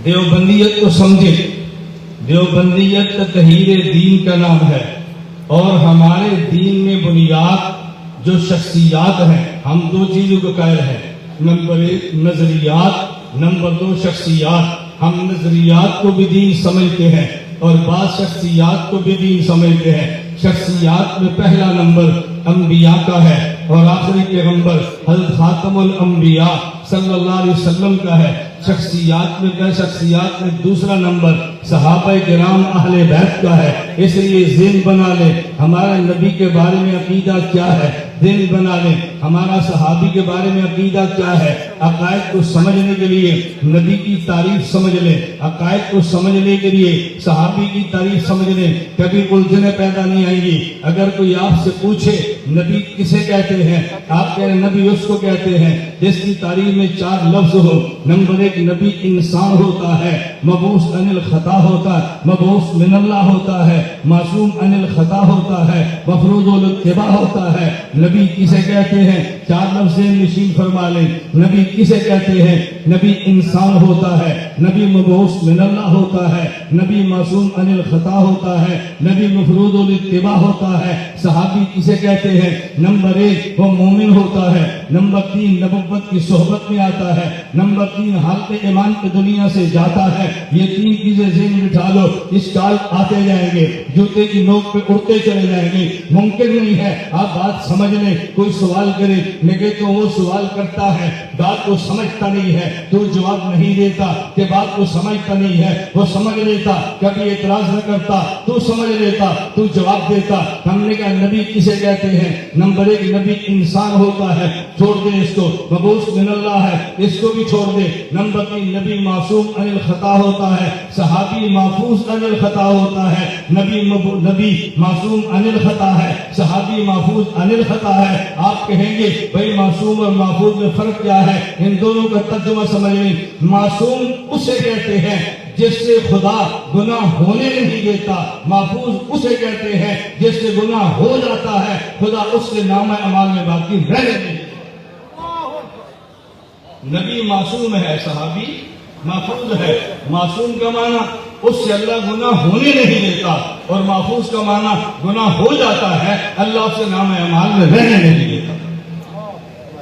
دیوبندیت کو سمجھے. دیوبندیت تطہیر دین کا نام ہے اور ہمارے دین میں بنیاد جو شخصیات ہیں، ہم دو چیزوں کا قائل ہیں. نمبر 1 نظریات، نمبر 2 شخصیات. ہم نظریات کو بھی دین سمجھتے ہیں اور بعض شخصیات کو بھی دین سمجھتے ہیں. شخصیات میں پہلا نمبر انبیاء کا ہے اور آخری پیغمبر حضرت خاتم الانبیاء صلی اللہ علیہ وسلم کا ہے. شخصیات میں دوسرا نمبر صحابہ کرام اہل بیت کا ہے. اس لیے ذہن بنا لیں ہمارا نبی کے بارے میں عقیدہ کیا ہے، ذہن بنا لیں ہمارا صحابی کے بارے میں عقیدہ کیا ہے. عقائد کو سمجھنے کے لیے نبی کی تعریف سمجھ لیں، عقائد کو سمجھنے کے لیے صحابی کی تعریف سمجھ لیں. کبھی الجھنیں پیدا نہیں آئیں گی. اگر کوئی آپ سے پوچھے نبی کسے کہتے ہیں، آپ کہہ رہے نبی اس کو کہتے ہیں جس کی تعریف میں 4 لفظ ہو. نمبر 1 نبی انسان ہوتا ہے، مبعوث عن الخطا ہوتا ہے، مبعوث من اللہ ہوتا ہے، معصوم عن الخطا ہوتا ہے، مفروض الاتباع ہوتا ہے. نبی کسے کہتے ہیں؟ 4 لفظ نشین فرما لیں. نبی کسے کہتے ہیں؟ نبی انسان ہوتا ہے، نبی مبعوث من اللہ ہوتا ہے، نبی معصوم عن الخطا ہوتا ہے، نبی مفروض الاتباع ہوتا ہے. صحابی کسے کہتے ہیں؟ نمبر 1 وہ مومن ہوتا ہے، نمبر 3 نبوت کی صحبت میں آتا ہے، نمبر 3 حالت ایمان کی دنیا سے جاتا ہے. یہ 3 چیزیں ذہن میں بٹھا لو. اشکال آتے جائیں گے، جوتے کی نوک پہ اڑتے چلے جائیں گے. ممکن نہیں ہے آپ بات سمجھ لیں. کوئی سوال کرے لیکن تو وہ سوال کرتا ہے بات کو سمجھتا نہیں ہے، تو جواب نہیں دیتا کہ بات کو سمجھتا نہیں ہے. وہ سمجھ لیتا، کبھی اعتراض نہ کرتا، تو سمجھ لیتا، تو جواب دیتا. ہم نے کہا نبی کسے کہتے ہیں؟ نمبر 1 نبی انسان ہوتا ہے، چھوڑ دیں اس کو. مبعوث من اللہ ہے، اس کو بھی چھوڑ دیں. نمبر 3 نبی معصوم عن الخطا ہوتا ہے، صحابی محفوظ عن الخطا ہوتا ہے. نبی معصوم عن الخطا ہے، صحابی محفوظ عن الخطا ہے. آپ کہیں گے بھائی معصوم اور محفوظ میں فرق کیا ہے؟ ان دونوں کا ترجمہ سمجھ لیں. معصوم اسے کہتے ہیں جس سے خدا گناہ ہونے نہیں دیتا. محفوظ اسے کہتے ہیں جس سے گناہ ہو جاتا ہے، خدا اس کے نامہ اعمال میں باقی رہنے نہیں دیتا. نبی معصوم ہے، صحابی محفوظ ہے. معصوم کا معنی اس سے اللہ گناہ ہونے نہیں دیتا، اور محفوظ کا معنی گناہ ہو جاتا ہے اللہ اس کے نامہ اعمال میں رہنے نہیں دیتا.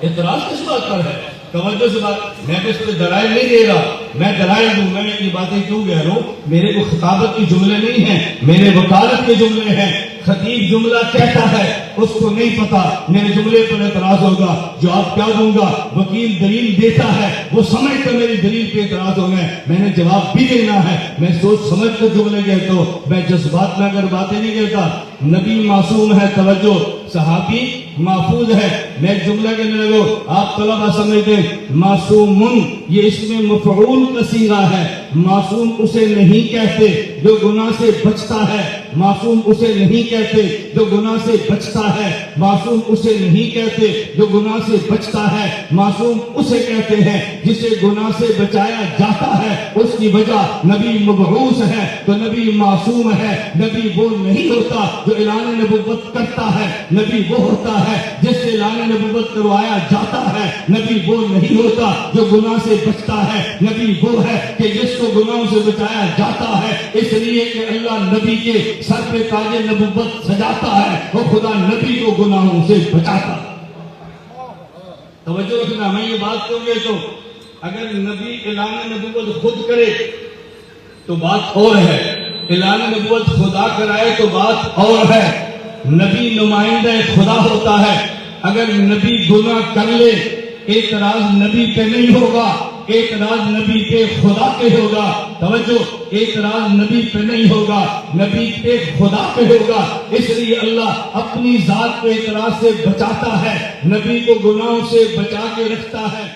اعتراض کس بات پر ہے؟ توجہ سے بات. میں اس پہ دلائل نہیں دے رہا، میں دلائل دوں. میں یہ باتیں کیوں کہہ رہا ہوں؟ میرے کو خطابت کی جملے نہیں ہیں، میرے وکالت کے جملے ہیں. خطیب جملہ کہتا ہے، اس کو نہیں پتا میرے جملے پر اعتراض ہوگا، جواب کیا دوں گا. وکیل دلیل دیتا ہے، وہ سمجھ کر میری دلیل پہ اعتراض ہوگا، میں نے جواب بھی دینا ہے. میں سوچ سمجھ کر جملے کہتا ہوں، میں جذبات میں اگر باتیں نہیں کہتا. نبی معصوم ہے، توجہ. صحابی محفوظ ہے. میں ایک جملہ کہنے لگو، آپ طلبہ سمجھتے معصومن یہ اس میں مفعول کا صیغہ ہے. معصوم اسے نہیں کہتے جو گناہ سے بچتا ہے. معصوم اسے نہیں کہتے جو گناہ سے بچتا ہے. معصوم اسے نہیں کہتے جو گناہ سے بچتا ہے. معصوم اسے کہتے ہیں جسے گناہ سے بچایا جاتا ہے. اس کی وجہ نبی مبعوث ہے تو نبی معصوم ہے. نبی وہ نہیں ہوتا جو اعلان نبوت کرتا ہے، نبی وہ ہوتا ہے جس سے اعلان نبوت کروایا جاتا ہے. نبی وہ نہیں ہوتا جو گناہ سے بچتا ہے، نبی وہ ہے کہ جس کو گناہوں سے بچایا جاتا ہے. اس لیے کہ اللہ نبی کے سر پہ تاج نبوت سجاتا ہے اور خدا نبی کو گناہوں سے بچاتا ہے. توجہ رکھنا. میں یہ بات کہوں گے تو اگر نبی اعلان نبوت خود کرے تو بات اور ہے، اعلان نبوت خدا کرائے تو بات اور ہے. نبی نمائندہ خدا ہوتا ہے. اگر نبی گناہ کر لے اعتراض نبی پہ نہیں ہوگا، اعتراض نبی پہ خدا پہ ہوگا. توجہ، اعتراض نبی پہ نہیں ہوگا، نبی پہ خدا پہ ہوگا. اس لیے اللہ اپنی ذات پہ اعتراض سے بچاتا ہے، نبی کو گناہوں سے بچا کے رکھتا ہے.